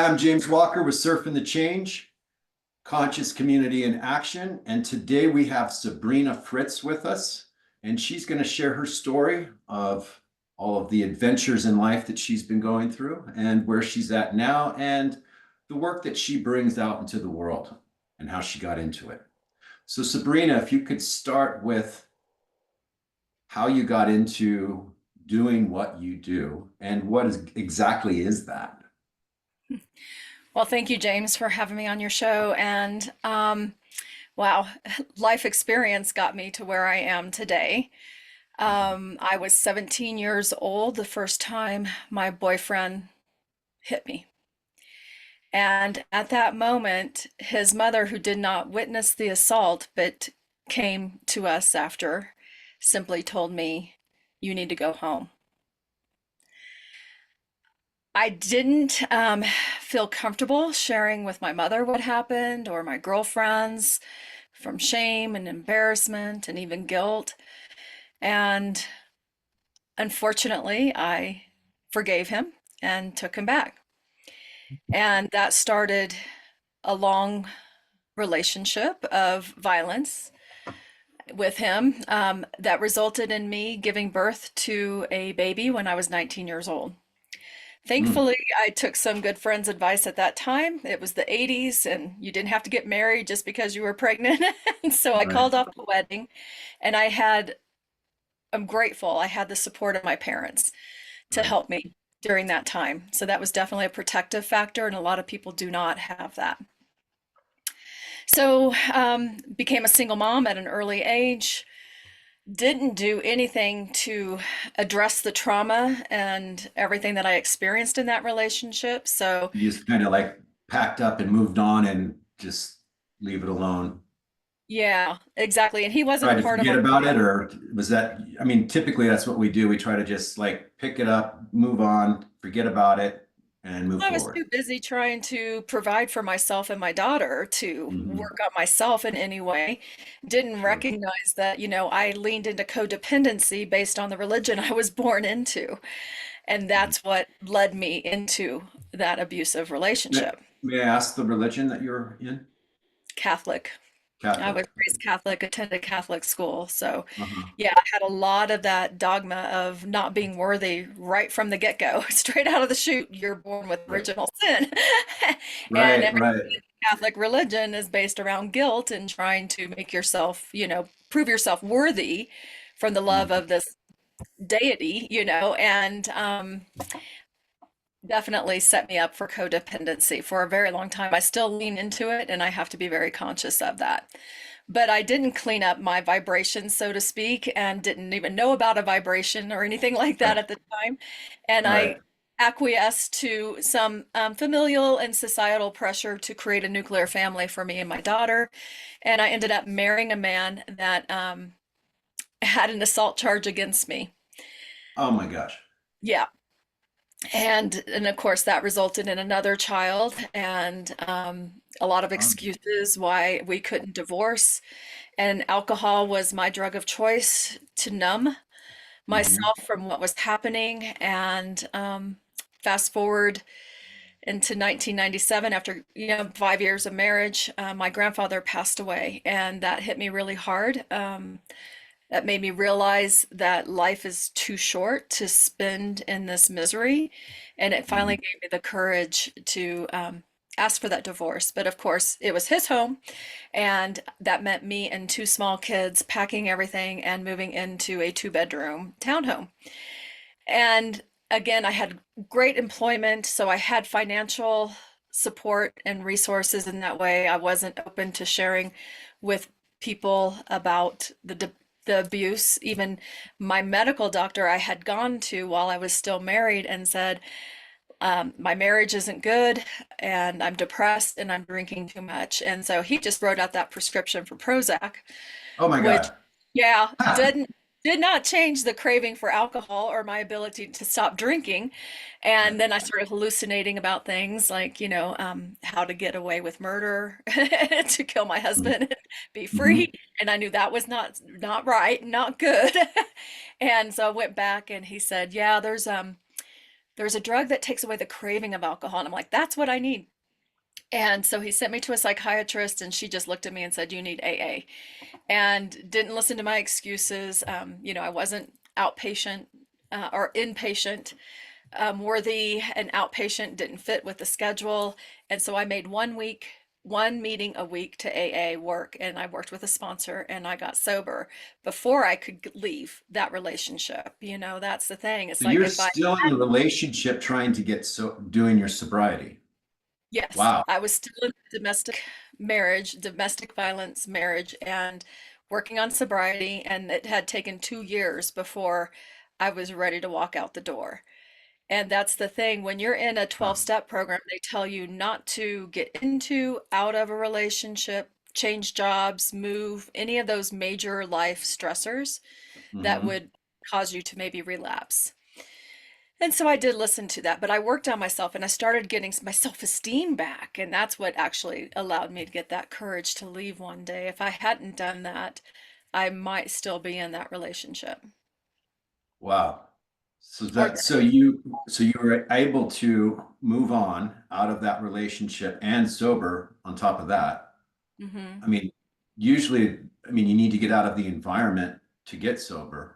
I'm James Walker with Surfing the Change, Conscious Community in Action. And today we have Sabrina Fritz with us, and she's going to share her story of all of the adventures in life that she's been going through and where she's at now and the work that she brings out into the world and how she got into it. So Sabrina, if you could start with how you got into doing what you do and exactly is that? Well, thank you, James, for having me on your show. And wow, life experience got me to where I am today. I was 17 years old the first time my boyfriend hit me. And at that moment, his mother, who did not witness the assault but came to us after, simply told me, "You need to go home." I didn't feel comfortable sharing with my mother what happened or my girlfriends from shame and embarrassment and even guilt. And unfortunately, I forgave him and took him back. And that started a long relationship of violence with him that resulted in me giving birth to a baby when I was 19 years old. Mm, Thankfully, I took some good friends' advice at that time. It was the 80s, and you didn't have to get married just because you were pregnant. And so I right. called off the wedding, and I'm grateful I had the support of my parents to Right. help me during that time. So that was definitely a protective factor, and a lot of people do not have that. So, became a single mom at an early age. Didn't do anything to address the trauma and everything that I experienced in that relationship. So, You just kind of like packed up and moved on and just leave it alone. yeah, exactly. And he wasn't Try a to part of forget our about it, family. or was that, I mean, typically that's what we do. We try to just like pick it up, move on, forget about it, and move I was forward. too busy trying to provide for myself and my daughter to Hmm. work on myself in any way. Didn't Sure. recognize that, I leaned into codependency based on the religion I was born into. And Mhm. that's what led me into that abusive May, relationship. may I ask the religion that you're in? Catholic. I was Catholic. raised Catholic, attended Catholic school. So, Uh-huh. yeah, I had a lot of that dogma of not being worthy right from the get-go. Straight out of the chute, you're born with Right. original sin. And Right, everything right. in Catholic religion is based around guilt and trying to make yourself, prove yourself worthy from the love Mhm. of this deity, and definitely set me up for codependency for a very long time. I still lean into it, and I have to be very conscious of that. But I didn't clean up my vibration, so to speak, and didn't even know about a vibration or anything like that Right, at the time. And right. I acquiesced to some familial and societal pressure to create a nuclear family for me and my daughter. And I ended up marrying a man that had an assault charge against me. Oh my gosh. Yeah. And of course that resulted in another child and a lot of Um, excuses why we couldn't divorce. And alcohol was my drug of choice to numb mhm. myself from what was happening. And fast forward into 1997, after 5 years of marriage, my grandfather passed away, and that hit me really hard. That made me realize that life is too short to spend in this misery. And it finally Mhm. gave me the courage to ask for that divorce. But of course, it was his home. And that meant me and two small kids packing everything and moving into a two-bedroom townhome. And again, I had great employment. So I had financial support and resources in that way. I wasn't open to sharing with people about the abuse. Even my medical doctor I had gone to while I was still married and said, my marriage isn't good and I'm depressed and I'm drinking too much. And so he just wrote out that prescription for Prozac, Oh my which, God. yeah, did not change the craving for alcohol or my ability to stop drinking. Right. And then I started hallucinating about things like, how to get away with murder, to kill my husband and be free. Mm-hmm. And I knew that was not right, not good. And so I went back and he said, yeah, there's there's a drug that takes away the craving of alcohol. And I'm like, that's what I need. And so he sent me to a psychiatrist, and she just looked at me and said, you need AA, and didn't listen to my excuses. I wasn't outpatient or inpatient worthy, and outpatient didn't fit with the schedule. And so I made 1 week, one meeting a week to AA work, and I worked with a sponsor and I got sober before I could leave that relationship. That's the thing. It's So like you're if I still in the hadn't, relationship trying to get doing your sobriety. yes, Wow. I was still in domestic marriage, domestic violence marriage, and working on sobriety. And it had taken 2 years before I was ready to walk out the door. And that's the thing. When you're in a Wow. 12-step program, they tell you not to get into, out of a relationship, change jobs, move, any of those major life stressors that Hmm. would cause you to maybe relapse. And so I did listen to that, but I worked on myself and I started getting my self-esteem back. And that's what actually allowed me to get that courage to leave one day. If I hadn't done that, I might still be in that relationship. Wow. Or, So you were able to move on out of that relationship and sober on top of that. mhm. I mean, usually, I mean, you need to get out of the environment to get sober.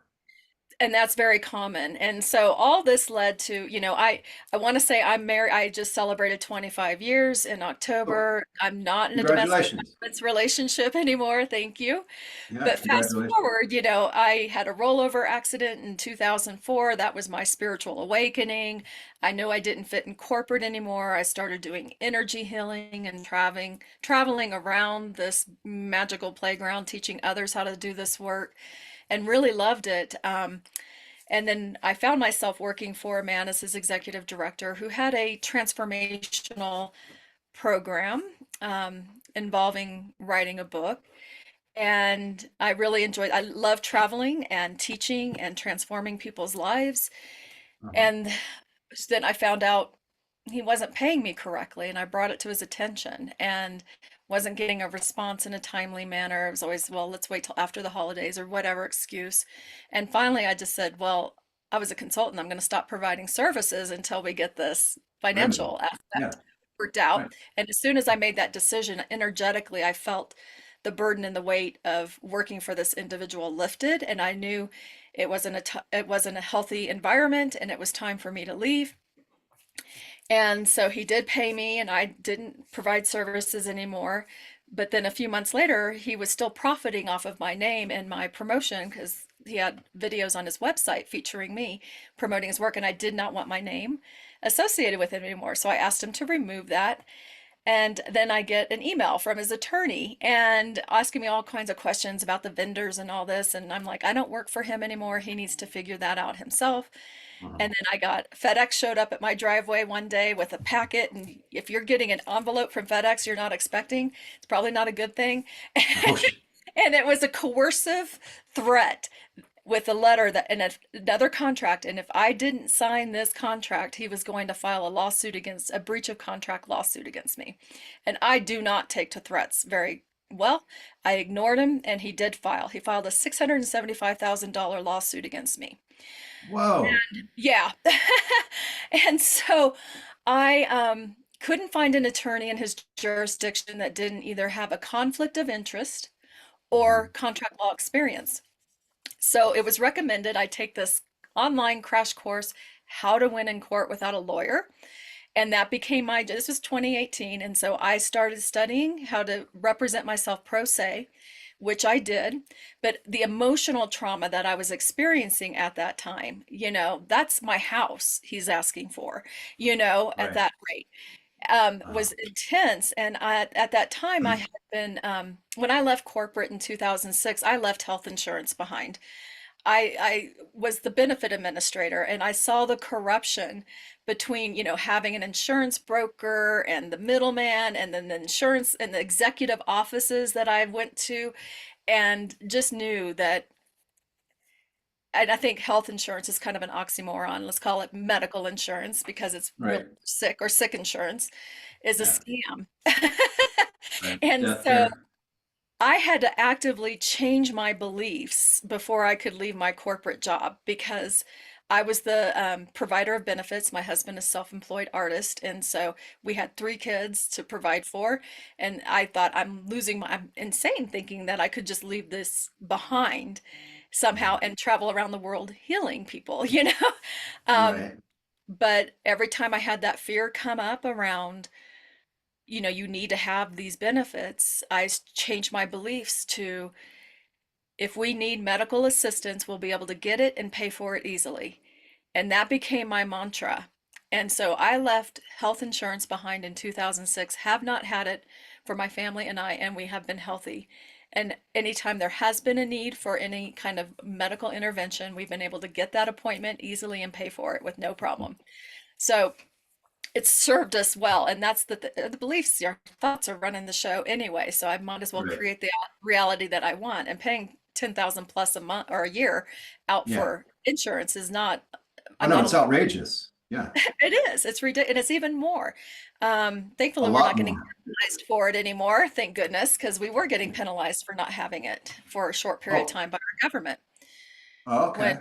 And that's very common. And so all this led to, I want to say I'm married. I just celebrated 25 years in Oh, October. I'm not in a domestic congratulations. violence relationship anymore. Thank you. Yeah, But fast congratulations. forward, I had a rollover accident in 2004. That was my spiritual awakening. I knew I didn't fit in corporate anymore. I started doing energy healing and traveling around this magical playground, teaching others how to do this work, and really loved it. And then I found myself working for a man as his executive director who had a transformational program involving writing a book. And I love traveling and teaching and transforming people's lives. Uh-huh. And then I found out he wasn't paying me correctly, and I brought it to his attention and wasn't getting a response in a timely manner. It was always, well, let's wait till after the holidays or whatever excuse. And finally, I just said, well, I was a consultant. I'm going to stop providing services until we get this Remedy. financial Yeah, aspect worked out. right. And as soon as I made that decision, energetically, I felt the burden and the weight of working for this individual lifted, and I knew it wasn't a healthy environment, and it was time for me to leave. And so he did pay me, and I didn't provide services anymore. But then a few months later, he was still profiting off of my name and my promotion because he had videos on his website featuring me promoting his work, and I did not want my name associated with him anymore. So I asked him to remove that. And then I get an email from his attorney and asking me all kinds of questions about the vendors and all this. And I'm like, I don't work for him anymore. He needs to figure that out himself. Uh-huh. And then I got FedEx showed up at my driveway one day with a packet. And if you're getting an envelope from FedEx you're not expecting, it's probably not a good thing. Oh, And it was a coercive threat with a letter that and another contract. And if I didn't sign this contract, he was going to file a breach of contract lawsuit against me. And I do not take to threats very well. I ignored him, and he did file. He filed a $675,000 lawsuit against me. whoa. Yeah. And so I couldn't find an attorney in his jurisdiction that didn't either have a conflict of interest or Mhm. contract law experience. So it was recommended I take this online crash course, How to Win in Court Without a Lawyer. And that became this was 2018. And so I started studying how to represent myself pro se, which I did. But the emotional trauma that I was experiencing at that time, that's my house he's asking for, at Right. that rate, Uh-huh. was intense. And at that time, I had been, when I left corporate in 2006, I left health insurance behind. I was the benefit administrator, and I saw the corruption between, having an insurance broker and the middleman and then the insurance and the executive offices that I went to, and just knew that. And I think health insurance is kind of an oxymoron. Let's call it medical insurance because it's real Right. sick, or sick insurance is a Yeah. scam. Right. And Death so care. I had to actively change my beliefs before I could leave my corporate job because I was the provider of benefits. My husband is self-employed artist, and so we had three kids to provide for. And I thought I'm insane thinking that I could just leave this behind somehow Mhm. and travel around the world healing people, you know? Um, Right. but every time I had that fear come up around, you need to have these benefits, changed my beliefs to if we need medical assistance, we'll be able to get it and pay for it easily. And that became my mantra. And so I left health insurance behind in 2006, have not had it for my family and I, and we have been healthy. And anytime there has been a need for any kind of medical intervention, we've been able to get that appointment easily and pay for it with no problem. So it's served us well, and that's the beliefs, your thoughts are running the show anyway, so I might as well Right. create the reality that I want. And paying 10,000 plus a month or a year out Yeah. for insurance is not, Oh, I'm no, not it's a, outrageous. Yeah. it is, it's ridiculous, and it's even more. A Thankfully we're not lot getting more. penalized for it anymore, thank goodness, because we were getting penalized for not having it for a short period of Oh, time by our government. When okay.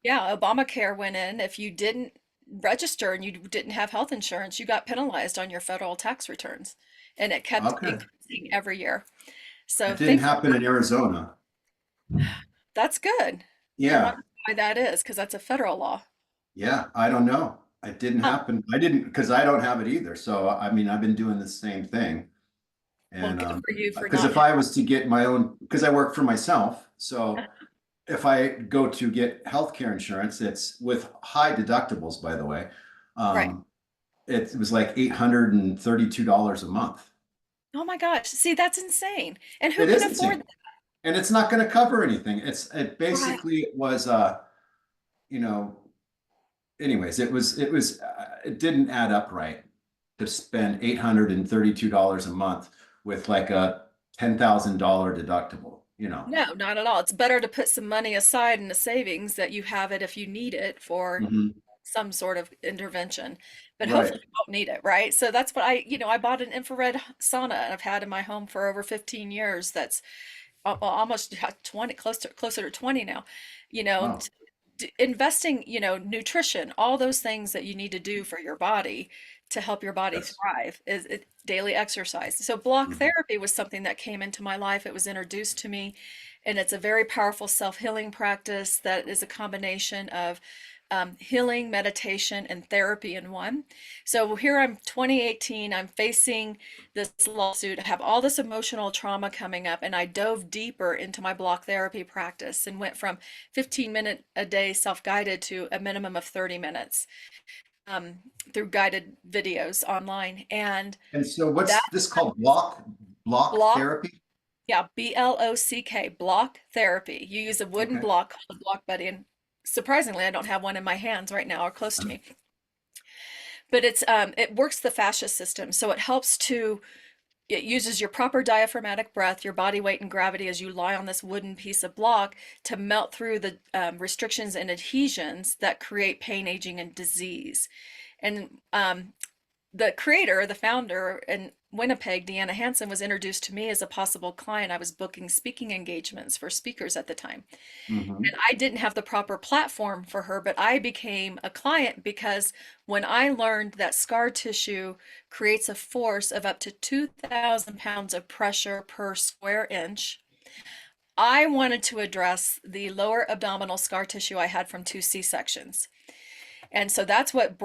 Yeah, Obamacare went in. If you didn't register and you didn't have health insurance, you got penalized on your federal tax returns. And it kept Okay. increasing every year. It So didn't thankfully, happen in Arizona. that's good. I Yeah. wonder why that is, because that's a federal law. Yeah. I don't know. It didn't Huh. happen. I didn't, because I don't have it either. So, I mean, I've been doing the same thing. Well, And, good for you for because not if I was to get my own, because I work for myself. So if I go to get healthcare insurance, it's with high deductibles, by the way. right. Um, it was like $832 a month. Oh my gosh. See, that's insane. And who It can is afford insane. And it's not going to cover anything. It that? Right. basically was you know, anyways, it didn't add up right to spend $832 a month with like a $10,000 deductible, you know. No, not at all. It's better to put some money aside in the savings that you have it if you need it for Mhm. some sort of intervention, but Right. hopefully you won't need it, right? So that's what I bought an infrared sauna and I've had in my home for over 15 years. That's well, almost 20, closer to 20 now. You know, Wow. investing, nutrition, all those things that you need to do for your body to help your body Yes. thrive is daily exercise. So block Mhm. therapy was something that came into my life. It was introduced to me, and it's a very powerful self-healing practice that is a combination of healing, meditation, and therapy in one. So here I'm 2018, I'm facing this lawsuit, I have all this emotional trauma coming up, and I dove deeper into my block therapy practice and went from 15-minute a day self-guided to a minimum of 30 minutes um, through guided videos online. And And so that what's this called? Block block, therapy? yeah, BLOCK, block therapy. You use a wooden Okay. block called a block buddy, and surprisingly, I don't have one in my hands right now or close to me. But it works the fascia system, so it uses your proper diaphragmatic breath, your body weight and gravity as you lie on this wooden piece of block to melt through the restrictions and adhesions that create pain, aging, and disease. And the creator, the founder in Winnipeg, Deanna Hansen, was introduced to me as a possible client. I was booking speaking engagements for speakers at the time. Hmm. And I didn't have the proper platform for her, but I became a client because when I learned that scar tissue creates a force of up to 2,000 pounds of pressure per square inch, I wanted to address the lower abdominal scar tissue I had from two C-sections. And so that's what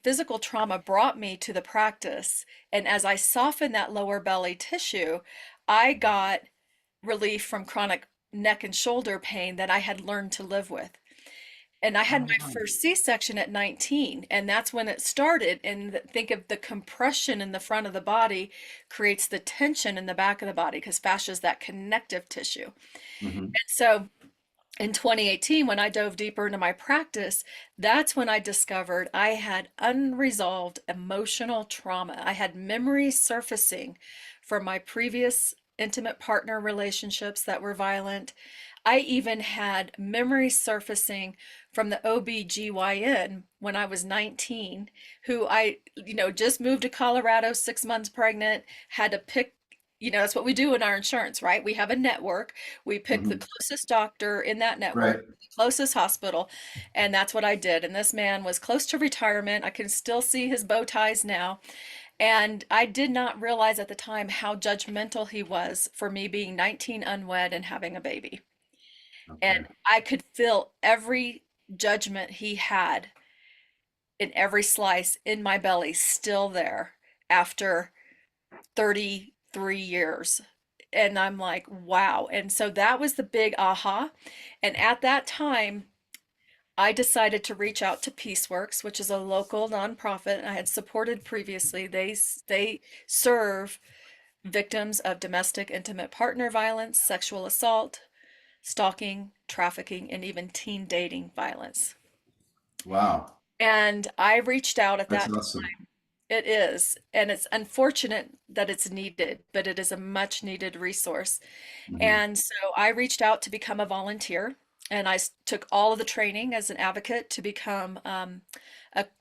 physical trauma brought me to the practice. And as I softened that lower belly tissue, I got relief from chronic neck and shoulder pain that I had learned to live with. And I had Oh, my wow. first C-section at 19, and that's when it started. And think of the compression in the front of the body creates the tension in the back of the body because fascia is that connective tissue. Hmm. And so in 2018, when I dove deeper into my practice, that's when I discovered I had unresolved emotional trauma. I had memories surfacing from my previous intimate partner relationships that were violent. I even had memories surfacing from the OBGYN when I was 19, who just moved to Colorado, 6 months pregnant, had to pick, that's what we do in our insurance, right? We have a network. We pick the Mhm. closest doctor in that network, Right. the closest hospital, and that's what I did. And this man was close to retirement. I can still see his bow ties now. And I did not realize at the time how judgmental he was for me being 19 unwed and having a baby. And Okay. I could feel every judgment he had in every slice in my belly still there after 33 years. And I'm like, wow. And so that was the big aha. And at that time, I decided to reach out to Peaceworks, which is a local nonprofit I had supported previously. They serve victims of domestic intimate partner violence, sexual assault, stalking, trafficking, and even teen dating violence. Wow. And I reached out at That's that. awesome. It is, and it's unfortunate that it's needed, but it is a much needed resource. Mhm. And so I reached out to become a volunteer, and took all of the training as an advocate to become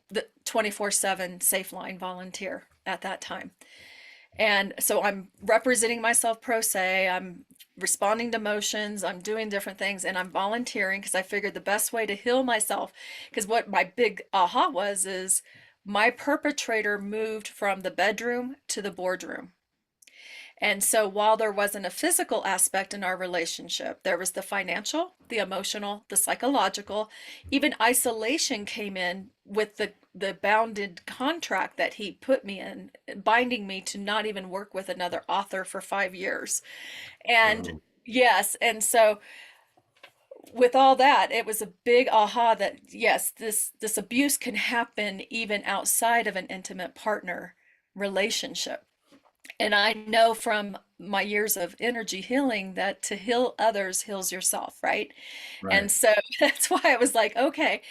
the 24/7 Safe Line volunteer at that time. And so I'm representing myself pro se, I'm responding to motions, I'm doing different things, and I'm volunteering because I figured the best way to heal myself, because what my big aha was is my perpetrator moved from the bedroom to the boardroom. And so while there wasn't a physical aspect in our relationship, there was the financial, the emotional, the psychological, even isolation came in with the bounded contract that he put me in, binding me to not even work with another author for 5 years. And Whoa. yes, and so with all that, it was a big aha that yes, this abuse can happen even outside of an intimate partner relationship. And I know from my years of energy healing that to heal others heals yourself, right? And Right. so that's why I was like, okay,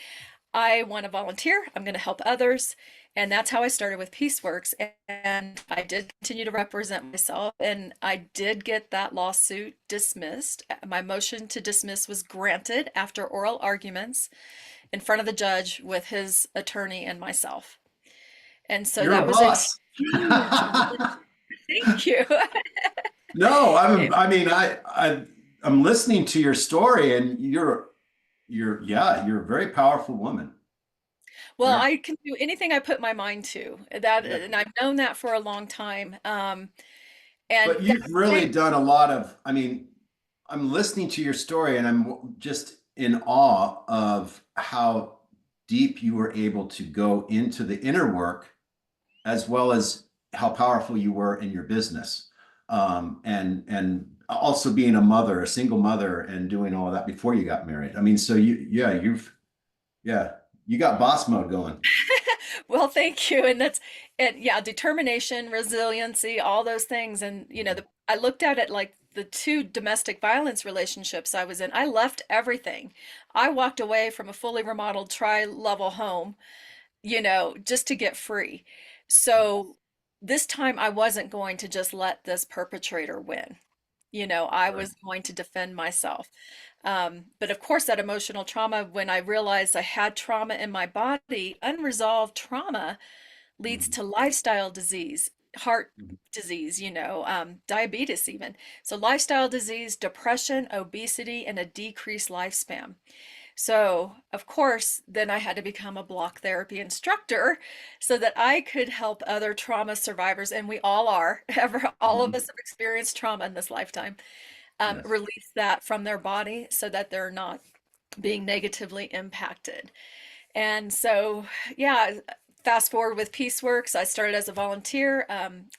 I want to volunteer. I'm going to help others. And that's how I started with Peaceworks. And I did continue to represent myself. And I did get that lawsuit dismissed. My motion to dismiss was granted after oral arguments in front of the judge with his attorney and myself. And so You're that a was a boss. huge win. Thank you. No, It I mean, I'm listening to your story and yeah, you're a very powerful woman. Well, Very, I can do anything I put my mind to. That, yeah. and I've known that for a long time. And But that you've really time, done a lot of, I mean, I'm listening to your story and I'm just in awe of how deep you were able to go into the inner work as well as how powerful you were in your business. And also being a mother, a single mother, and doing all of that before you got married. I mean, so yeah, you got boss mode going. well, thank you. And yeah, determination, resiliency, all those things. And, I looked at it like the two domestic violence relationships I was in. I left everything. I walked away from a fully remodeled tri-level home, just to get free. So this time I wasn't going to just let this perpetrator win. I Right. was going to defend myself. But of course, that emotional trauma, when I realized I had trauma in my body, unresolved trauma leads Mhm. to lifestyle disease, heart Mhm. disease, diabetes, even. So, lifestyle disease, depression, obesity, and a decreased lifespan. So, of course, then I had to become a block therapy instructor so that I could help other trauma survivors, and we all are. All of Mhm. us have experienced trauma in this lifetime, Yes. release that from their body so that they're not being negatively impacted. And so, yeah, fast forward with Peaceworks, I started as a volunteer.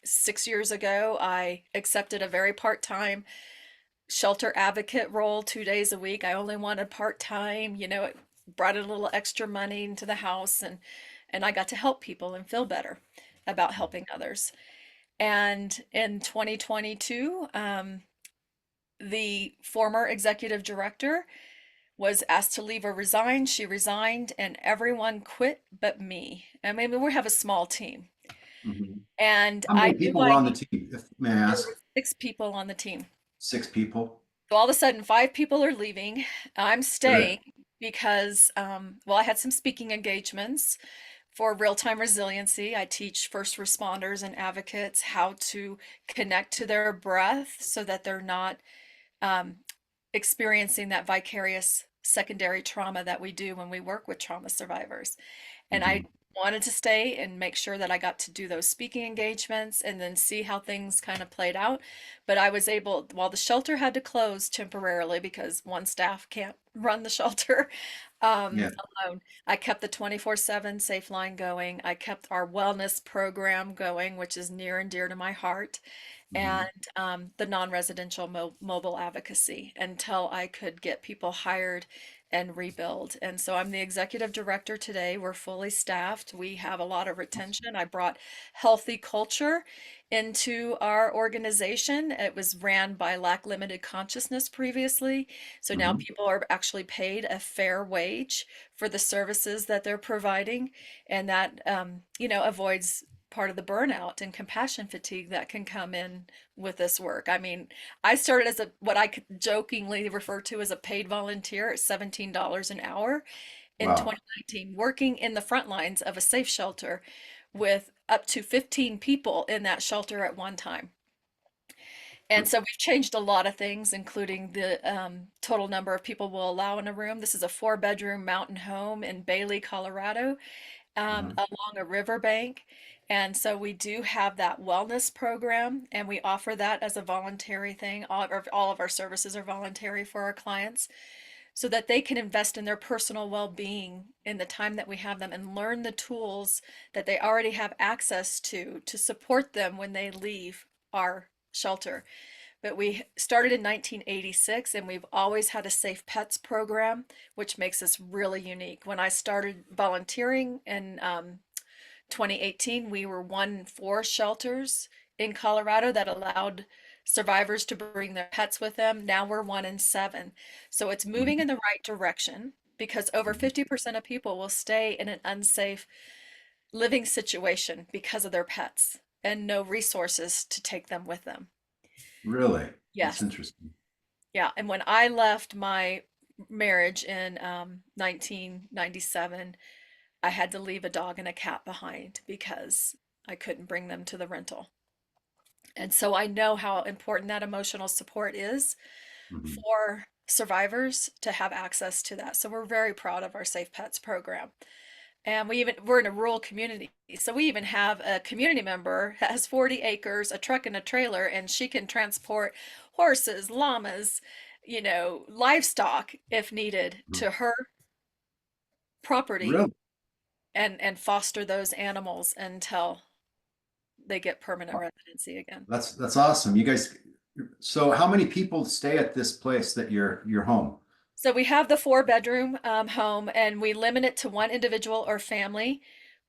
6 years ago, I accepted a very part-time shelter advocate role 2 days a week. I only wanted part-time, it brought in a little extra money into the house, and I got to help people and feel better about helping others. And in 2022, the former executive director was asked to leave or resign. She resigned, and everyone quit but me. I mean, we have a small team, Mhm. and How I many knew people were on the team, if may I there ask? were 6 people on the team. 6 people. So all of a sudden, 5 people are leaving. I'm Good. staying because, well, I had some speaking engagements for real-time resiliency. I teach first responders and advocates how to connect to their breath so that they're not um, experiencing that vicarious secondary trauma that we do when we work with trauma survivors. And I Mhm. wanted to stay and make sure that I got to do those speaking engagements and then see how things kind of played out. But I was able, while the shelter had to close temporarily because one staff can't run the shelter Yeah. alone, I kept the 24/7 Safe Line going. I kept our wellness program going, which is near and dear to my heart, and Mhm. the non-residential mobile advocacy until I could get people hired and rebuild. And so I'm the executive director today. We're fully staffed. We have a lot of retention. I brought healthy culture into our organization. It was ran by Lack Limited Consciousness previously. So now Mhm. people are actually paid a fair wage for the services that they're providing. And that, avoids part of the burnout and compassion fatigue that can come in with this work. I mean, I started as a what I could jokingly refer to as a paid volunteer at $17 an hour in Wow. 2019, working in the front lines of a safe shelter with up to 15 people in that shelter at one time. And so we've changed a lot of things, including the total number of people we'll allow in a room. This is a 4-bedroom mountain home in Bailey, Colorado, Mhm. along a riverbank. And so we do have that wellness program, and we offer that as a voluntary thing. All of our services are voluntary for our clients so that they can invest in their personal well-being in the time that we have them and learn the tools that they already have access to support them when they leave our shelter. But we started in 1986 and we've always had a safe pets program, which makes us really unique. When I started volunteering in 2018, we were one in 4 shelters in Colorado that allowed survivors to bring their pets with them. Now we're one in 7. So it's moving Mhm. in the right direction because over Mhm. 50% of people will stay in an unsafe living situation because of their pets and no resources to take them with them. Really? That's Yes. interesting. Yeah. And when I left my marriage in 1997, I had to leave a dog and a cat behind because I couldn't bring them to the rental. And so I know how important that emotional support is Mhm. for survivors to have access to that. So we're very proud of our Safe Pets program. And we're in a rural community. So we even have a community member that has 40 acres, a truck and a trailer, and she can transport horses, llamas, livestock if needed Mhm. to her property Really? and foster those animals until they get permanent residency again. That's awesome. You guys, so how many people stay at this place that your home? So we have the 4-bedroom home, and we limit it to one individual or family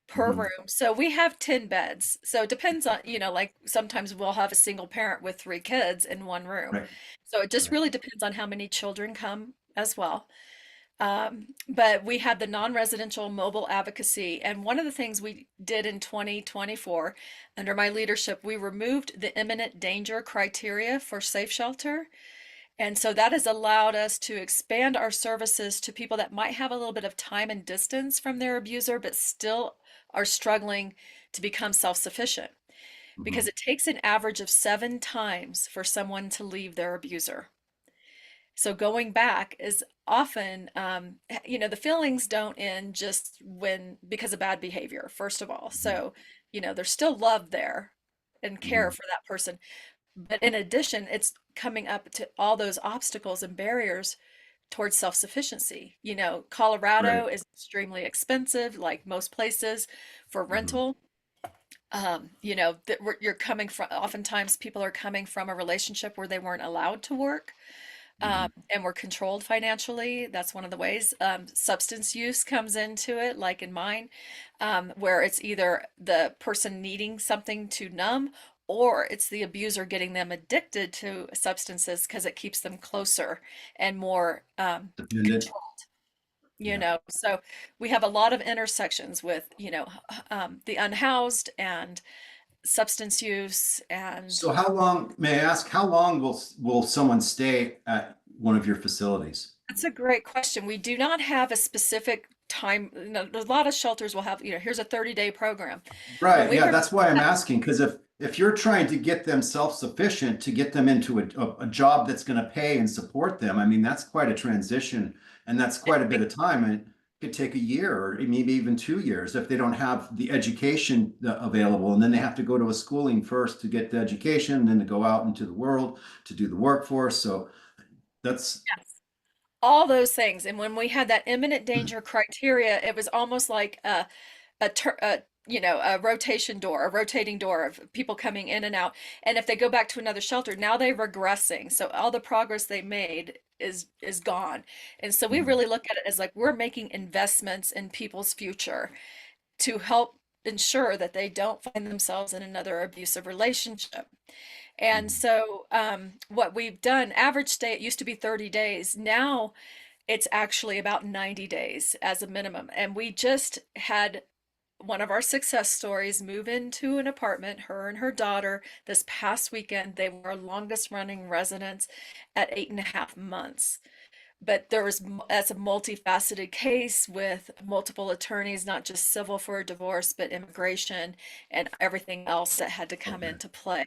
per Mhm. room. So we have 10 beds. So it depends on, like sometimes we'll have a single parent with 3 kids in one room. Right. So it just Right. really depends on how many children come as well. But we have the non-residential mobile advocacy. And one of the things we did in 2024, under my leadership, we removed the imminent danger criteria for safe shelter. And so that has allowed us to expand our services to people that might have a little bit of time and distance from their abuser, but still are struggling to become self-sufficient. Because Mhm. it takes an average of 7 times for someone to leave their abuser. So going back is often, the feelings don't end just because of bad behavior, first of all. Mhm. So, there's still love there and care Mhm. for that person. But in addition, it's coming up to all those obstacles and barriers towards self-sufficiency. Right. Colorado is extremely expensive, like most places, for Mhm. rental. You're coming from, oftentimes people are coming from a relationship where they weren't allowed to work Mhm. and were controlled financially. That's one of the ways. Substance use comes into it, like in mine, where it's either the person needing something to numb or it's the abuser getting them addicted to substances because it keeps them closer and more Dependent. control. Yeah. So we have a lot of intersections with, the unhoused and substance use and So how long, may I ask, how long will someone stay at one of your facilities? that's a great question. We do not have a specific time. You know, a lot of shelters will have, here's a 30-day program. When Right. we Yeah, were, that's why I'm asking, because if you're trying to get them self-sufficient, to get them into a job that's going to pay and support them, I mean, that's quite a transition, and that's quite a bit of time. And it could take a year or maybe even 2 years if they don't have the education available, and then they have to go to a schooling first to get the education, and then to go out into the world to do the workforce. So that's all those things. And when we had that imminent danger criteria, it was almost like a rotation door, a rotating door of people coming in and out. And if they go back to another shelter, now they're regressing. So all the progress they made is gone. And so we really look at it as like we're making investments in people's future to help ensure that they don't find themselves in another abusive relationship. And so what we've done, average stay, it used to be 30 days. Now it's actually about 90 days as a minimum. And we just had one of our success stories move into an apartment, her and her daughter, this past weekend. They were our longest running residents at 8.5 months. But that's a multifaceted case with multiple attorneys, not just civil for a divorce, but immigration and everything else that had to come okay. into play.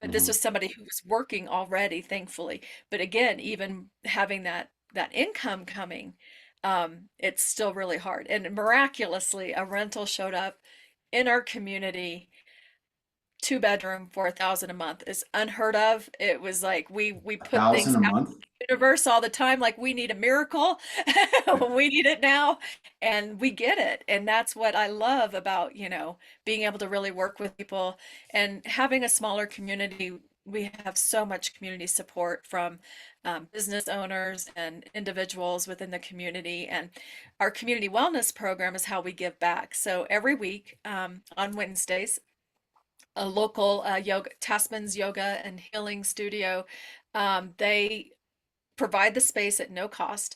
But this Mhm. was somebody who was working already, thankfully. But again, even having that income coming, it's still really hard. And miraculously, a rental showed up in our community, 2 bedroom for 1,000 a month is unheard of. It was like we A put thousand things a out month? in the universe all the time, like we need a miracle. We need it now, and we get it. And that's what I love about, being able to really work with people and having a smaller community. We have so much community support from business owners and individuals within the community. And our community wellness program is how we give back. So every week on Wednesdays, a local yoga, Tasman's Yoga and Healing Studio. They provide the space at no cost,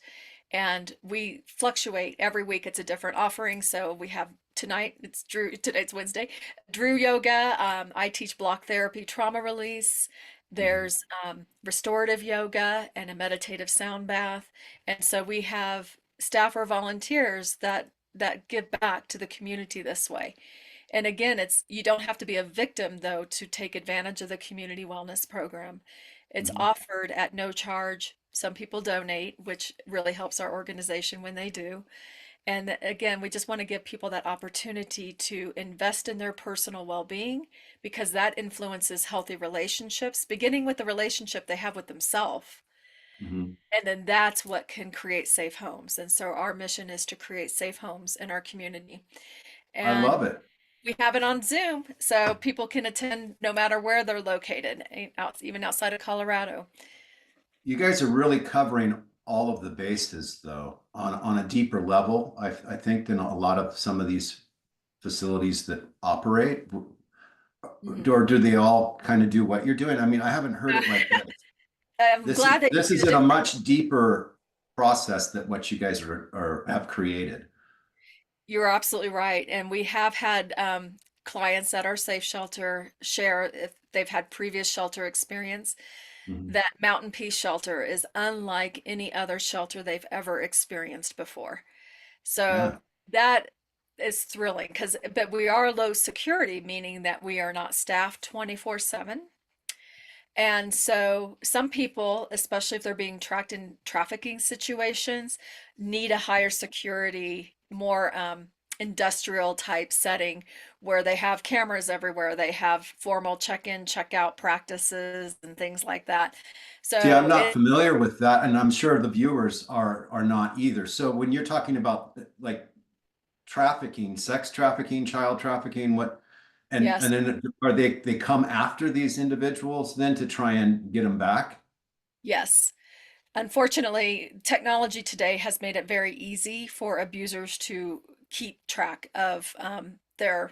and we fluctuate every week. It's a different offering. So we have tonight, it's Drew, today's Wednesday, Drew Yoga. I teach block therapy, trauma release. Mhm. There's restorative yoga and a meditative sound bath. And so we have staff or volunteers that give back to the community this way. And again, it's you don't have to be a victim though to take advantage of the community wellness program. It's Mhm. offered at no charge. Some people donate, which really helps our organization when they do. And again, we just want to give people that opportunity to invest in their personal well-being because that influences healthy relationships, beginning with the relationship they have with themselves. Mhm. And then that's what can create safe homes. And so our mission is to create safe homes in our community. I love And it. we have it on Zoom, so people can attend no matter where they're located, even outside of Colorado. You guys are really covering all of the bases, though, on a deeper level, I think, than a lot of some of these facilities that operate. Mhm. Or do they all kind of do what you're doing? I mean, I haven't heard it like this. I'm This is glad that you this see is the in a difference. much deeper process that what you guys are have created. You're absolutely right. And we have had clients at our safe shelter share if they've had previous shelter experience. Mhm. That Mountain Peace Shelter is unlike any other shelter they've ever experienced before. So Yeah. that is thrilling but we are low security, meaning that we are not staffed 24/7. And so some people, especially if they're being tracked in trafficking situations, need a higher security, more industrial type setting where they have cameras everywhere. They have formal check-in, check-out practices and things like that. See, I'm So not it, familiar with that, and I'm sure the viewers are not either. So when you're talking about like trafficking, sex trafficking, child trafficking, what, and yes, then are they come after these individuals then to try and get them back? yes. Unfortunately, technology today has made it very easy for abusers to keep track of their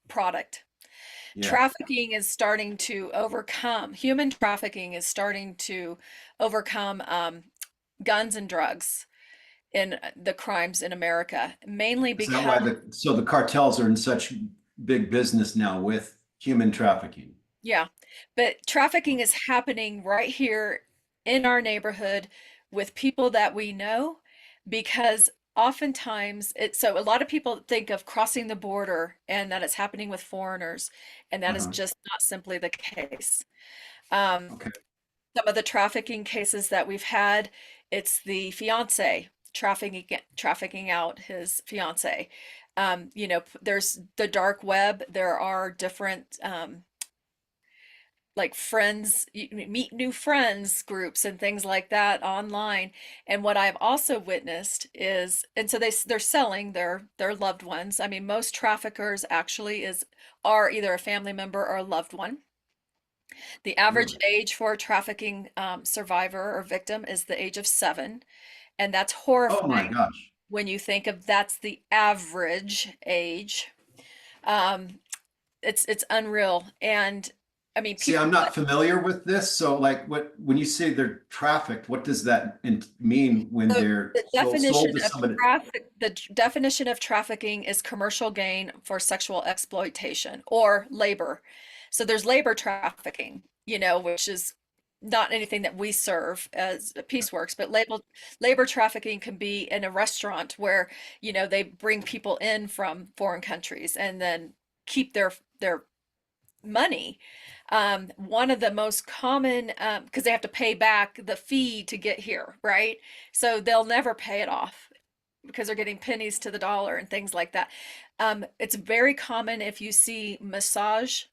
product. Yeah. Trafficking is starting to overcome, human trafficking is starting to overcome guns and drugs in the crimes in America, mainly Is that why because, the cartels are in such big business now with human trafficking? yeah, but trafficking is happening right here in our neighborhood with people that we know. because oftentimes so a lot of people think of crossing the border and that it's happening with foreigners, and that is Uh-huh. just not simply the case. Um, Okay. some of the trafficking cases that we've had, it's the fiance trafficking out his fiance. There's the dark web. There are different like friends, you meet new friends groups and things like that online. And what I've also witnessed is, and so they're selling their loved ones. I mean, most traffickers actually is are either a family member or a loved one. The average Really? age for a trafficking survivor or victim is the age of 7, and that's Oh my horrifying gosh. when you think of that's the average age. Um, it's unreal, and I mean, See, people. I'm not familiar with this. So, like, when you say they're trafficked, what does that mean when So they're sold to somebody? the definition of trafficking is commercial gain for sexual exploitation or labor. So there's labor trafficking, which is not anything that we serve as Peaceworks, but labor trafficking can be in a restaurant where, they bring people in from foreign countries and then keep their money. One of the most common, because they have to pay back the fee to get here, right? So they'll never pay it off because they're getting pennies to the dollar and things like that. It's very common if you see massage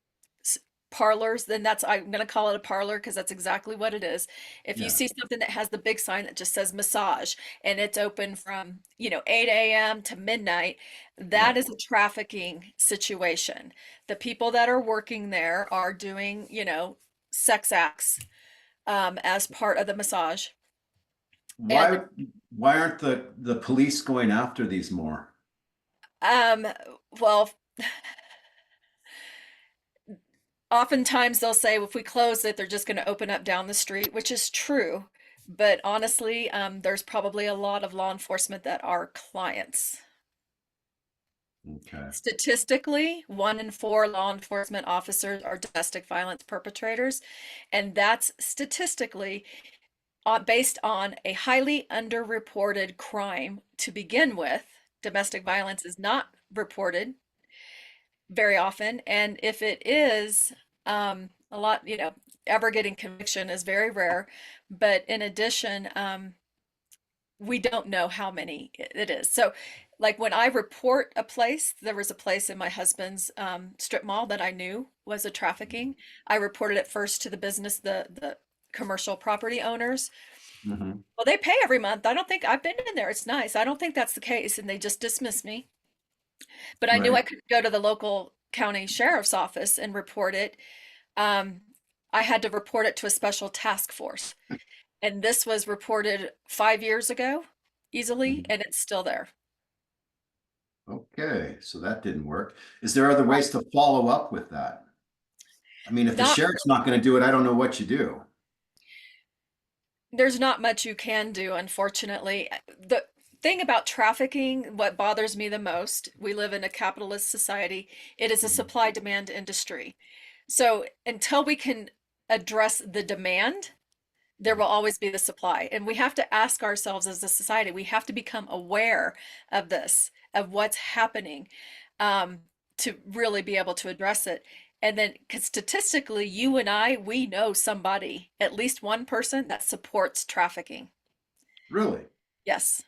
parlors, then I'm going to call it a parlor because that's exactly what it is. If you Yeah, see something that has the big sign that just says massage and it's open from, 8 a.m. to midnight, that right. is a trafficking situation. The people that are working there are doing, sex acts as part of the massage. And Why why aren't the police going after these more? um, well, oftentimes they'll say if we close it, they're just going to open up down the street, which is true. But honestly, there's probably a lot of law enforcement that are clients. Okay. Statistically, 1 in 4 law enforcement officers are domestic violence perpetrators, and that's statistically based on a highly underreported crime to begin with. Domestic violence is not reported very often, and if it is, a lot, ever getting conviction is very rare. But in addition, we don't know how many it is. So, like when I report a place, there was a place in my husband's strip mall that I knew was a trafficking. I reported it first to the business, the commercial property owners. Hmm. Well, they pay every month. I don't think I've been in there. It's nice. I don't think that's the case, and they just dismissed me. But I knew I Right. could go to the local county sheriff's office and report it. Um, I had to report it to a special task force. And this was reported 5 years ago, easily, Mhm. and it's still there. Okay, so that didn't work. Is there other Right. ways to follow up with that? I mean, if the Not, sheriff's not going to do it, I don't know what you do. there's not much you can do, unfortunately. The thing about trafficking, what bothers me the most, we live in a capitalist society, it is a Mhm. supply demand industry. So until we can address the demand, there will always be the supply. And we have to ask ourselves as a society, we have to become aware of this, of what's happening, um, to really be able to address it. And then, because statistically, you and I, we know somebody, at least one person that supports trafficking. Really? Yes,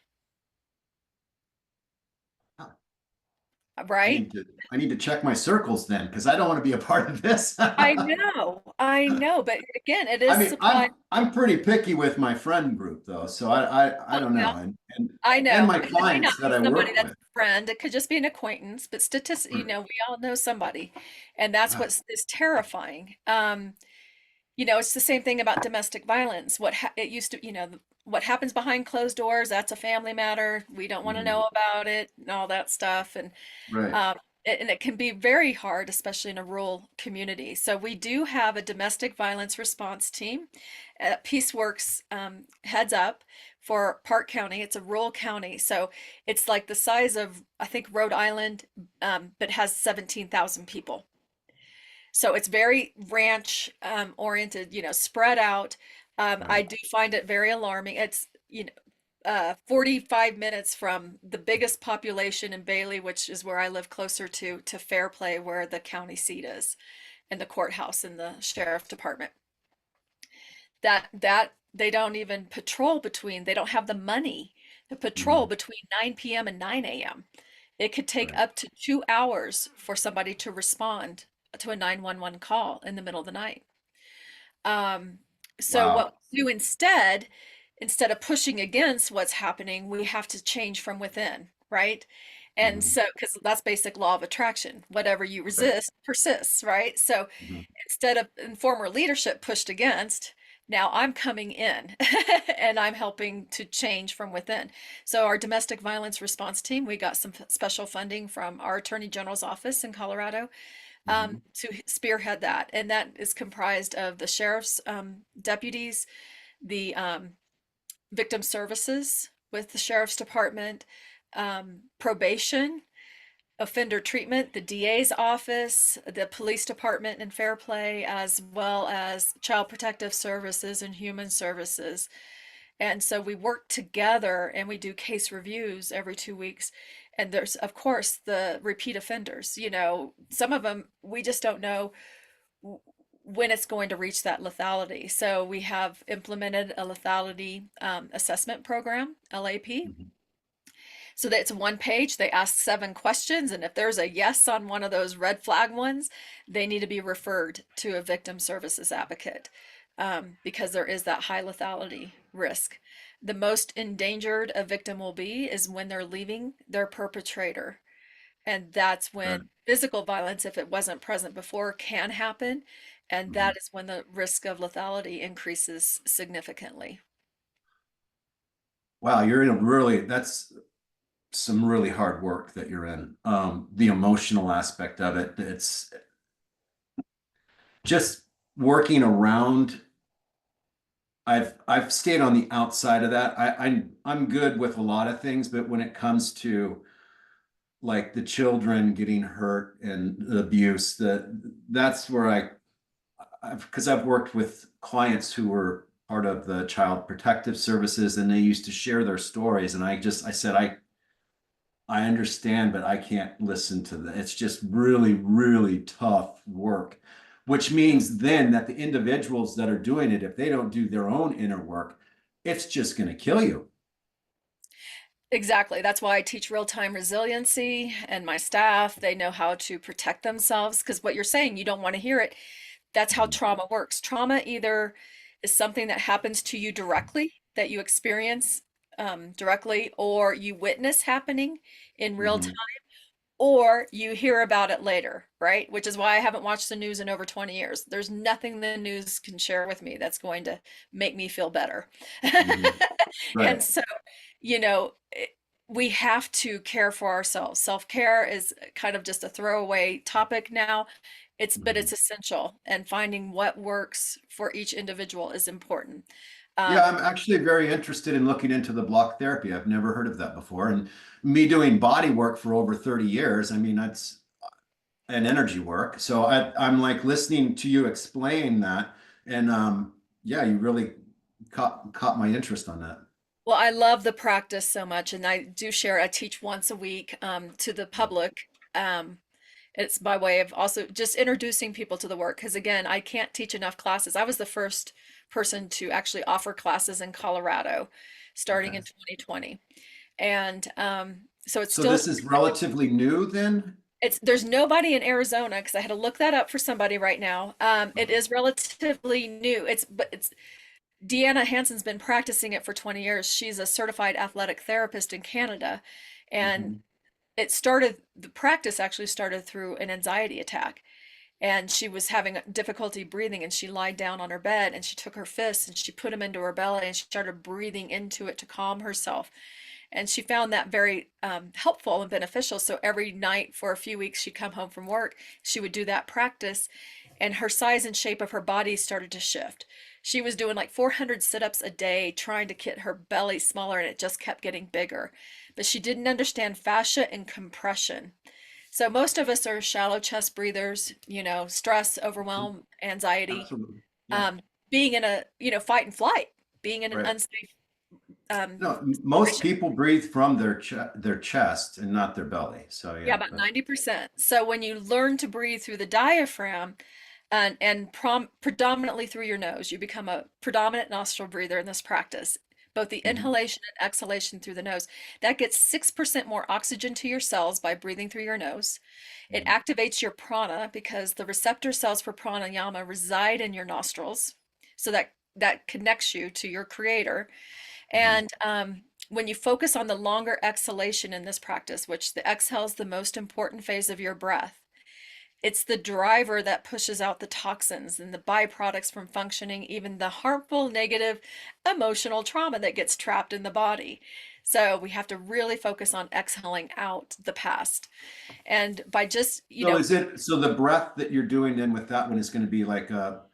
Huh. right? I need to check my circles then, because I don't want to be a part of this. I know, but again, it I is mean, supply. I'm pretty picky with my friend group though, so I don't Yeah, know, I and know. my It may not clients that be I somebody work that's with. a friend. It could just be an acquaintance, but Right. we all know somebody. And that's Wow. what is terrifying. It's the same thing about domestic violence. It used to, what happens behind closed doors, that's a family matter. We don't want to Mhm. know about it and all that stuff. Right. Um, and it can be very hard, especially in a rural community. So we do have a domestic violence response team. Peaceworks heads up for Park County. It's a rural county, so it's like the size of, I think, Rhode Island, but has 17,000 people. So it's very ranch oriented, spread out. I Right. do find it very alarming. It's, 45 minutes from the biggest population in Bailey, which is where I live closer to Fairplay, where the county seat is, and the courthouse and the sheriff department. That they don't even patrol between, they don't have the money to patrol Mhm. between 9 p.m. and 9 a.m. It could take Right. up to 2 hours for somebody to respond to a 911 call in the middle of the night. Um, so Wow. what we do instead of pushing against what's happening, we have to change from within, right? And Mhm. so, because that's basic law of attraction, whatever you Right. resist persists, right? So Mhm. instead of and former leadership pushed against, now I'm coming in and I'm helping to change from within. So our domestic violence response team, we got some special funding from our Attorney General's office in Colorado, Mhm. to spearhead that. And that is comprised of the sheriff's deputies, the victim services with the sheriff's department, probation, offender treatment, the DA's office, the police department and fair play, as well as child protective services and human services. And so we work together and we do case reviews every 2 weeks. And there's, of course, the repeat offenders. Some of them we just don't know when it's going to reach that lethality. So we have implemented a lethality assessment program, LAP. Mhm. So that it's one page, they ask 7 questions, and if there's a yes on one of those red flag ones, they need to be referred to a victim services advocate, because there is that high lethality risk. The most endangered a victim will be is when they're leaving their perpetrator. And that's Right. when physical violence, if it wasn't present before, can happen. And Mhm. that is when the risk of lethality increases significantly. Wow, you're in a really, that's some really hard work that you're in. The emotional aspect of it, it's just working around. I've stayed on the outside of that. I'm good with a lot of things, but when it comes to like the children getting hurt and the abuse, that's where because I've worked with clients who were part of the child protective services and they used to share their stories. And I said, I understand, but I can't listen to that. It's just really, really tough work, which means then that the individuals that are doing it, if they don't do their own inner work, it's just going to kill you. Exactly. That's why I teach real-time resiliency, and my staff, they know how to protect themselves, because what you're saying, you don't want to hear it. That's how Mhm. trauma works. Trauma either is something that happens to you directly, that you experience directly, or you witness happening in real time, Mhm. or you hear about it later, right? Which is why I haven't watched the news in over 20 years. There's nothing the news can share with me that's going to make me feel better. Mhm. And Right. so, you know, we have to care for ourselves. Self-care is kind of just a throwaway topic now. But Mhm. it's essential, and finding what works for each individual is important. Yeah, Um, I'm actually very interested in looking into the block therapy. I've never heard of that before. And me doing body work for over 30 years, I mean, that's an energy work. So I'm like listening to you explain that. And yeah, you really caught my interest on that. well, I love the practice so much, and I teach once a week to the public. Um, It's by way of also just introducing people to the work. Because again, I can't teach enough classes. I was the first person to actually offer classes in Colorado starting Okay. in 2020. And so it's So still, this is relatively new then? there's nobody in Arizona because I had to look that up for somebody right now. It is relatively new. It's Deanna Hansen's been practicing it for 20 years. She's a certified athletic therapist in Canada. And Mhm. the practice actually started through an anxiety attack, and she was having difficulty breathing, and she lied down on her bed and she took her fists and she put them into her belly and she started breathing into it to calm herself, and she found that very helpful and beneficial. So every night for a few weeks she'd come home from work, she would do that practice, and her size and shape of her body started to shift. She was doing like 400 sit-ups a day trying to get her belly smaller, and it just kept getting bigger, but she didn't understand fascia and compression. So most of us are shallow chest breathers, stress, overwhelm, anxiety, Absolutely. Yeah. um, being in a, fight and flight, being in an Right. unsafe No, most vibration. people breathe from their chest and not their belly. So Yeah, yeah, about but 90%. So when you learn to breathe through the diaphragm and predominantly through your nose, you become a predominant nostril breather in this practice. Both the mhm, inhalation and exhalation through the nose, that gets 6% more oxygen to your cells by breathing through your nose. It mhm, activates your prana because the receptor cells for pranayama reside in your nostrils. So that connects you to your creator. mhm. And when you focus on the longer exhalation in this practice, which the exhale is the most important phase of your breath, it's the driver that pushes out the toxins and the byproducts from functioning, even the harmful, negative, emotional trauma that gets trapped in the body. So we have to really focus on exhaling out the past. And by just, So is it so the breath that you're doing then with that one is going to be like a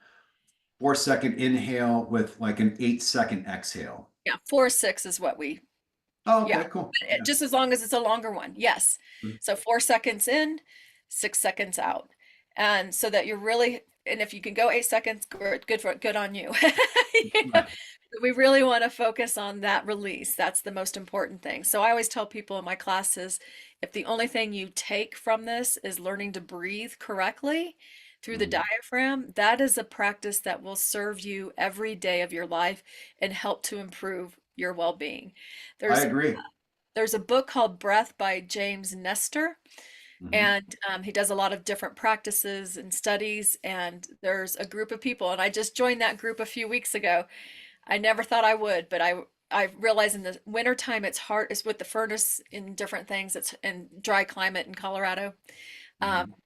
4 second inhale with like an 8 second exhale? yeah, 4 6 is what we. Oh, Yeah, okay, cool. Yeah. just as long as it's a longer one. Yes. Mhm. So 4 seconds in, 6 seconds out. And so that you're really, and if you can go 8 seconds, good on you. You know, Right. we really want to focus on that release. That's the most important thing. So I always tell people in my classes, if the only thing you take from this is learning to breathe correctly through the Mhm. diaphragm, that is a practice that will serve you every day of your life and help to improve your well-being. I There's agree. there's a book called Breath by James Nestor, Mhm. and he does a lot of different practices and studies. And there's a group of people, and I just joined that group a few weeks ago. I never thought I would, but I realize in the wintertime it's hard. It's with the furnace and different things. It's in dry climate in Colorado. Um, Mhm.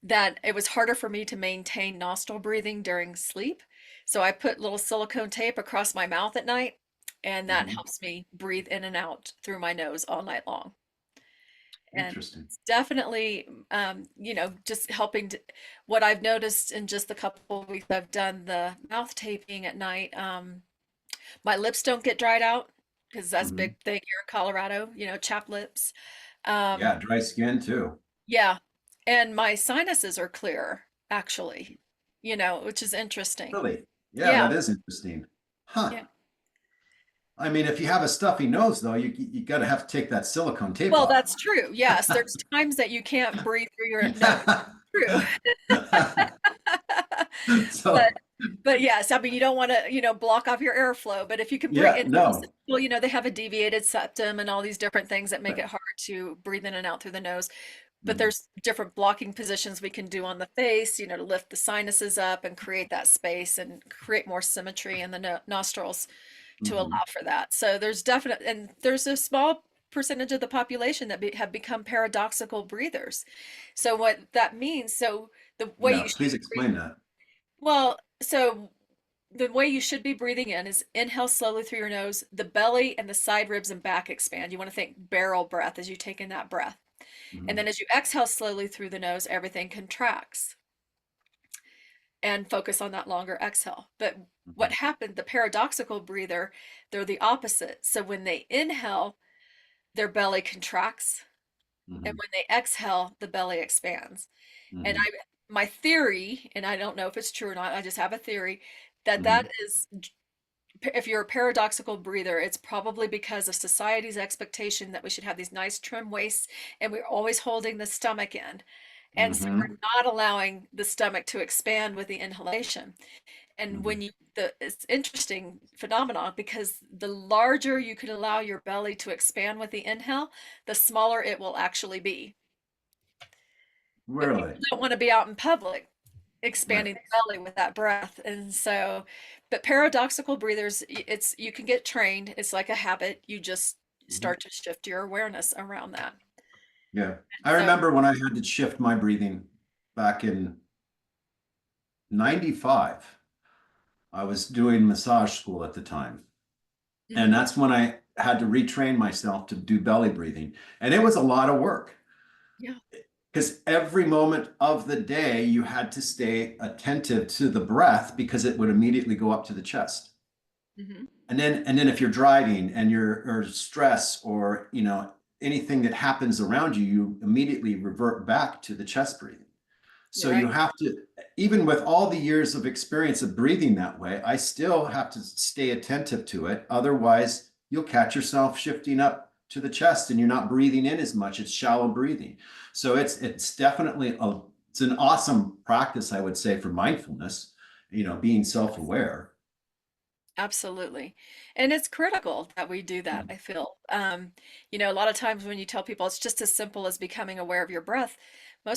that it was harder for me to maintain nostril breathing during sleep. So I put little silicone tape across my mouth at night, and that Mhm. helps me breathe in and out through my nose all night long. And Interesting. it's definitely, just helping to, what I've noticed in just the couple of weeks I've done the mouth taping at night, my lips don't get dried out because that's a Mhm. big thing here in Colorado, chapped lips. Um, Yeah, dry skin too. yeah. And my sinuses are clearer, actually, which is interesting. Really? Yeah, Yeah. that is interesting. Huh. Yeah. I mean, if you have a stuffy nose, though, you got to have to take that silicone tape Well, off. that's true. Yes. There's times that you can't breathe through your nose. True. But So, but yes, I mean you don't want to, block off your airflow, but if you can breathe, yeah, and some no. people, they have a deviated septum and all these different things that make Right. it hard to breathe in and out through the nose. But Mhm. there's different blocking positions we can do on the face, to lift the sinuses up and create that space and create more symmetry in the nostrils to Mhm. allow for that. So there's a small percentage of the population that have become paradoxical breathers. So what that means, so the way Yeah, you should please breathe, explain that. well, so the way you should be breathing in is inhale slowly through your nose, the belly and the side ribs and back expand. You want to think barrel breath as you take in that breath. And Mhm. then as you exhale slowly through the nose, everything contracts, and focus on that longer exhale. But what Mhm. happened, the paradoxical breather, they're the opposite. So when they inhale, their belly contracts, and Mhm. when they exhale, the belly expands. And Mhm. my theory, and I don't know if it's true or not, I just have a theory that Mhm. that is, if you're a paradoxical breather, it's probably because of society's expectation that we should have these nice trim waists and we're always holding the stomach in. And so we're Mhm. not allowing the stomach to expand with the inhalation. And Mhm. it's interesting phenomenon because the larger you can allow your belly to expand with the inhale, the smaller it will actually be. But people Really? don't want to be out in public Right. expanding the belly with that breath. And so, but paradoxical breathers, you can get trained. It's like a habit. You just Mhm. start to shift your awareness around that. Yeah. I So, remember when I had to shift my breathing back in 95. I was doing massage school at the time. And mhm, that's when I had to retrain myself to do belly breathing. And it was a lot of work yeah. because every moment of the day you had to stay attentive to the breath because it would immediately go up to the chest. Hmm. And then if you're driving and you're or stress or anything that happens around you, you immediately revert back to the chest breathing. You're So you right. have to, even with all the years of experience of breathing that way, I still have to stay attentive to it. Otherwise, you'll catch yourself shifting up to the chest and you're not breathing in as much. It's shallow breathing. So it's definitely it's an awesome practice, I would say, for mindfulness, being self-aware. Absolutely. And it's critical that we do that, I feel. A lot of times when you tell people it's just as simple as becoming aware of your breath,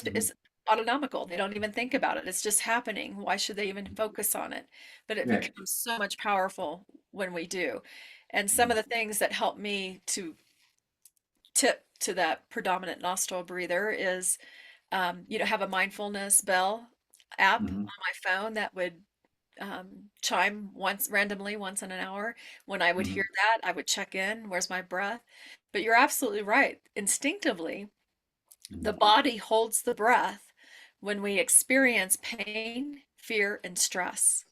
Mhm. it's autonomical. They don't even think about it. It's just happening. Why should they even focus on it? But it Right. becomes so much powerful when we do. And some Mhm. of the things that help me to tip to that predominant nostril breather is, have a mindfulness bell app on Mhm. my phone that would chime once randomly once in an hour. When I would hear Mhm. that, I would check in, where's my breath? But you're absolutely right. Instinctively, the Mhm. body holds the breath when we experience pain, fear, and stress.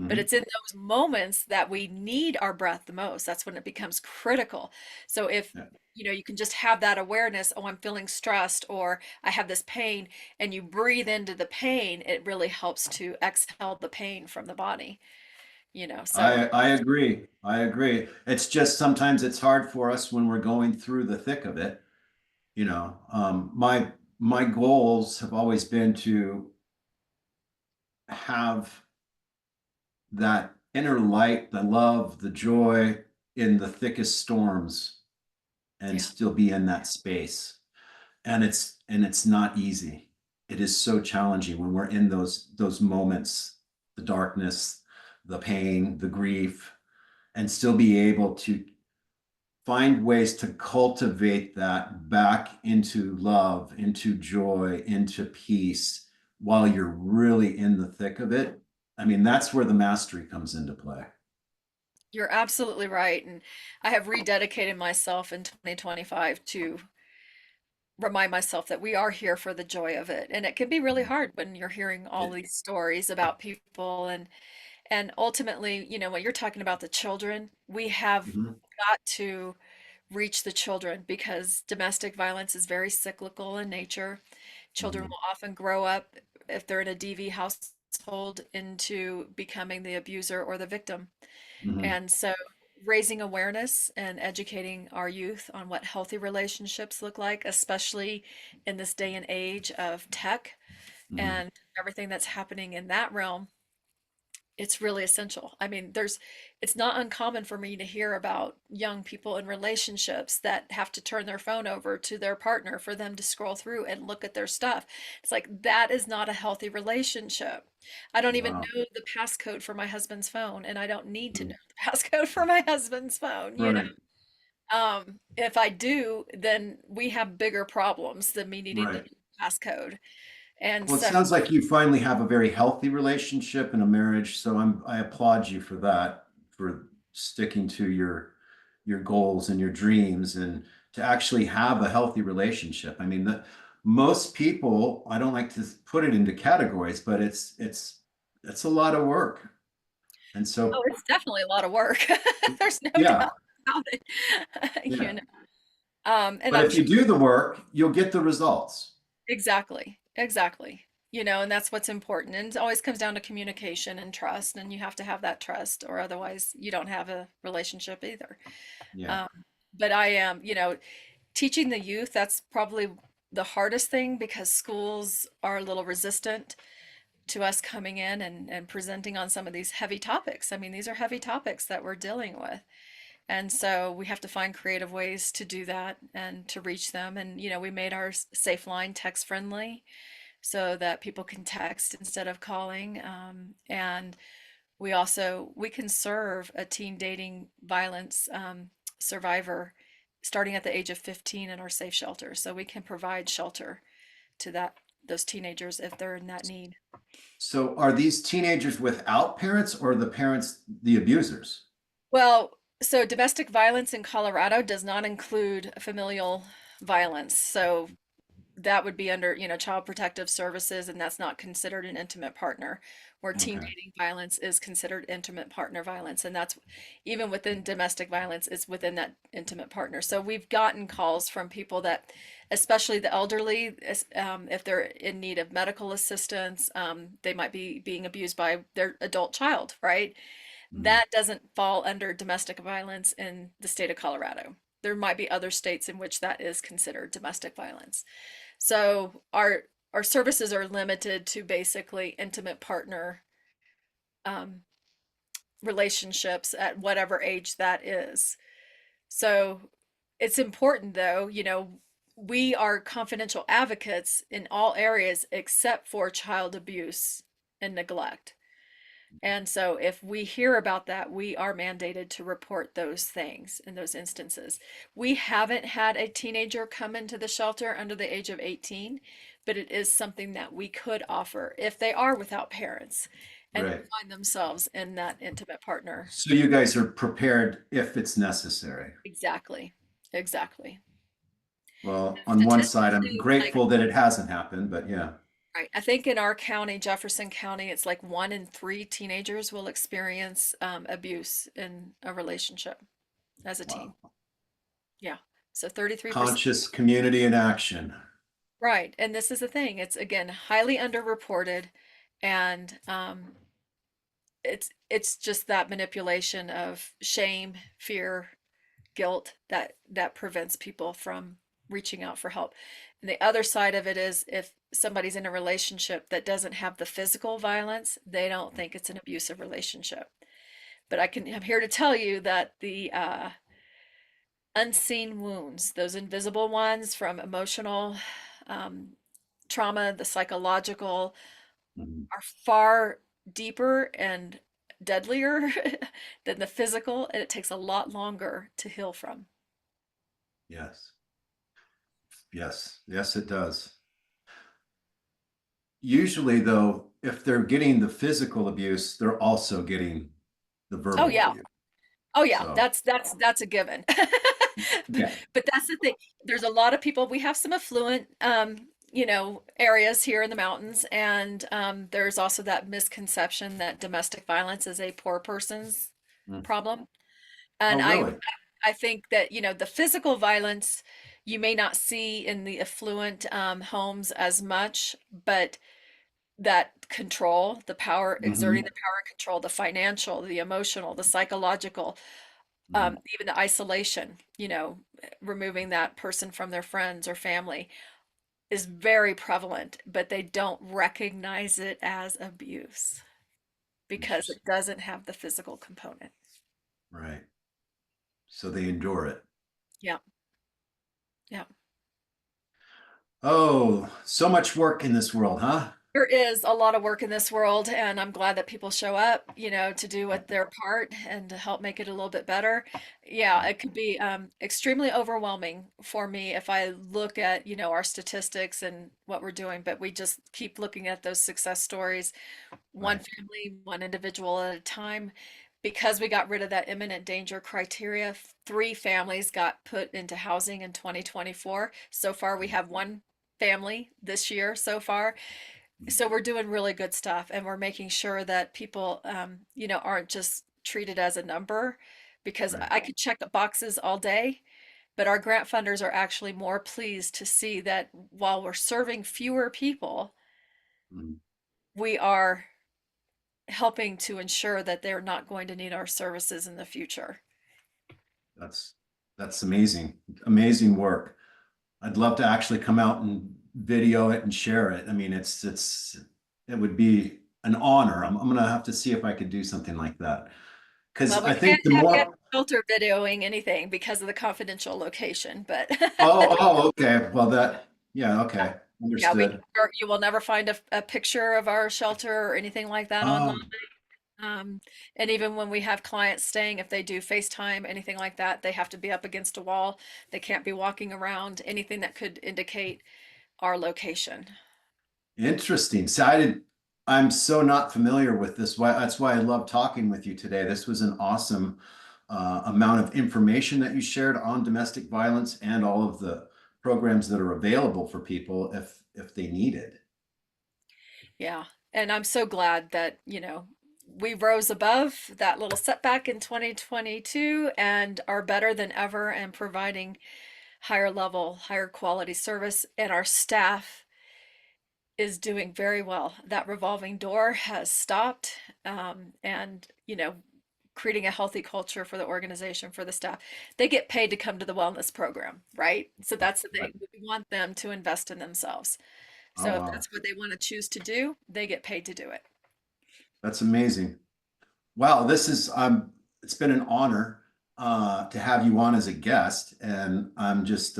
But Mhm. it's in those moments that we need our breath the most. That's when it becomes critical. So if Yeah. you can just have that awareness, oh, I'm feeling stressed or I have this pain, and you breathe into the pain, it really helps to exhale the pain from the body, so I agree. I agree. It's just sometimes it's hard for us when we're going through the thick of it. My goals have always been to have that inner light, the love, the joy in the thickest storms and yeah, still be in that space. And it's not easy. It is so challenging when we're in those moments, the darkness, the pain, the grief, and still be able to find ways to cultivate that back into love, into joy, into peace while you're really in the thick of it. I mean, that's where the mastery comes into play. you're absolutely right. And I have rededicated myself in 2025 to remind myself that we are here for the joy of it. And it can be really hard when you're hearing all It, these stories about people and ultimately, when you're talking about the children, we have mhm, got to reach the children because domestic violence is very cyclical in nature. Children mhm, will often grow up, if they're in a DV household, into becoming the abuser or the victim. mhm, And so raising awareness and educating our youth on what healthy relationships look like, especially in this day and age of tech mhm. and everything that's happening in that realm, it's really essential. I mean, it's not uncommon for me to hear about young people in relationships that have to turn their phone over to their partner for them to scroll through and look at their stuff. It's like that is not a healthy relationship. I don't even Wow. know the passcode for my husband's phone, and I don't need to know Mhm. the passcode for my husband's phone. Right, If I do, then we have bigger problems than me needing to know right. the passcode. And Well, it so, sounds like you finally have a very healthy relationship and a marriage, so I applaud you for that, for sticking to your goals and your dreams and to actually have a healthy relationship. I mean, most people, I don't like to put it into categories, but it's a lot of work. And oh, so, it's definitely a lot of work. There's no yeah, doubt about it. yeah. And But I'm if sure you do the work, you'll get the results. exactly, exactly. And that's what's important. And it always comes down to communication and trust, and you have to have that trust, or otherwise you don't have a relationship either. Yeah. Um, but I am, teaching the youth, that's probably the hardest thing because schools are a little resistant to us coming in and presenting on some of these heavy topics. I mean, these are heavy topics that we're dealing with. And so we have to find creative ways to do that and to reach them. And, we made our safe line text friendly so that people can text instead of calling. And we can serve a teen dating violence survivor starting at the age of 15 in our safe shelter. So we can provide shelter to those teenagers if they're in that need. So are these teenagers without parents or the parents the abusers? Well, so domestic violence in Colorado does not include familial violence. So that would be under, Child Protective Services, and that's not considered an intimate partner, where teen Okay. dating violence is considered intimate partner violence. And that's even within domestic violence, is within that intimate partner. So we've gotten calls from people that, especially the elderly, if they're in need of medical assistance, they might be being abused by their adult child, right? Mm. That doesn't fall under domestic violence in the state of Colorado. There might be other states in which that is considered domestic violence. So our services are limited to basically intimate partner um, relationships at whatever age that is. So it's important though, we are confidential advocates in all areas except for child abuse and neglect. And so if we hear about that, we are mandated to report those things in those instances. We haven't had a teenager come into the shelter under the age of 18, but it is something that we could offer if they are without parents and Right. find themselves in that intimate partner. So you guys are prepared if it's necessary. Exactly. Exactly. Well, on one side, I'm Statistically, like, grateful that it hasn't happened, but yeah. right, I think in our county, Jefferson County, it's like 1 in 3 teenagers will experience abuse in a relationship as a teen. Wow. Yeah. So 33%. Conscious community in action. Right. And this is the thing. It's again highly underreported, and it's just that manipulation of shame, fear, guilt that prevents people from reaching out for help. And the other side of it is, if somebody's in a relationship that doesn't have the physical violence, they don't think it's an abusive relationship. But I'm here to tell you that the unseen wounds, those invisible ones from emotional um, trauma, the psychological, Mhm. are far deeper and deadlier than the physical, and it takes a lot longer to heal from. Yes. Yes. Yes, it does. Usually, though, if they're getting the physical abuse, they're also getting the Oh verbal yeah. abuse. Oh yeah, So, that's a given. But, yeah. but that's the thing. There's a lot of people. We have some affluent, areas here in the mountains, and there's also that misconception that domestic violence is a poor person's Mm. problem. Oh, And really? I think that, the physical violence you may not see in the affluent homes as much, but that control, the power, exerting Hmm. the power and control, the financial, the emotional, the psychological, Hmm. even the isolation, removing that person from their friends or family is very prevalent, but they don't recognize it as abuse because it Interesting. doesn't have the physical component. Right. So they endure it. Yeah. Yeah. Oh, so much work in this world, huh? There is a lot of work in this world, and I'm glad that people show up, to do Yeah. what their part and to help make it a little bit better. Yeah, it could be extremely overwhelming for me if I look at, our statistics and what we're doing, but we just keep looking at those success stories, one Right. family, one individual at a time. Because we got rid of that imminent danger criteria, 3 families got put into housing in 2024. So far, we have one family this year so far. So we're doing really good stuff, and we're making sure that people, aren't just treated as a number, because Right. I could check boxes all day, but our grant funders are actually more pleased to see that while we're serving fewer people, Mm. we are helping to ensure that they're not going to need our services in the future. That's that's amazing. Amazing work. I'd love to actually come out and video it and share it. I mean, it would be an honor. I'm gonna have to see if I could do something like that. Because Well, we I can't think the have yet more, filter videoing anything because of the confidential location, but okay. Well, yeah, okay. yeah, Understood. you will never find a picture of our shelter or anything like that online. Um, Um, and even when we have clients staying, if they do FaceTime, anything like that, they have to be up against a wall. They can't be walking around, anything that could indicate our location. Interesting. I'm so not familiar with this. That's why I love talking with you today. This was an awesome amount of information that you shared on domestic violence and all of the programs that are available for people if they need it. Yeah. And I'm so glad that, we rose above that little setback in 2022 and are better than ever and providing higher level, higher quality service. And our staff is doing very well. That revolving door has stopped, and creating a healthy culture for the organization, for the staff. They get paid to come to the wellness program, right? So that's the Right. thing. We want them to invest in themselves. Oh, So if wow. that's what they want to choose to do, they get paid to do it. That's amazing. Wow, this is it's been an honor to have you on as a guest. And I'm just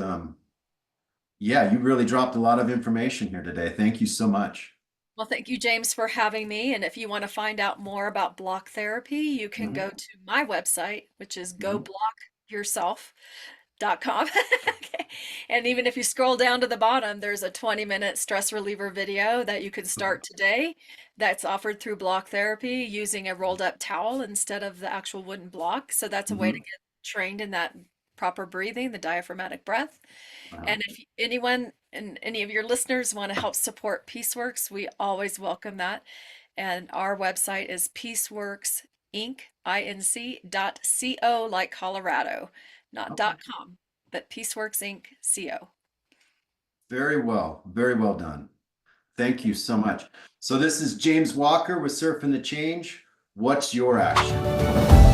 yeah, you really dropped a lot of information here today. Thank you so much. Well, thank you, James, for having me. And if you want to find out more about block therapy, you can Mhm, go to my website, which is mhm, goblockyourself.com. Okay. And even if you scroll down to the bottom, there's a 20-minute stress reliever video that you can start today that's offered through block therapy using a rolled up towel instead of the actual wooden block. So that's a way to mhm, get trained in that proper breathing, the diaphragmatic breath. uh-huh. And if anyone and any of your listeners want to help support PeaceWorks, we always welcome that. And our website is peaceworksinc.co, like Colorado, not Okay. .com, but peaceworksinc.co. Very well done. Thank you so much. So this is James Walker with Surfing the Change. What's your action?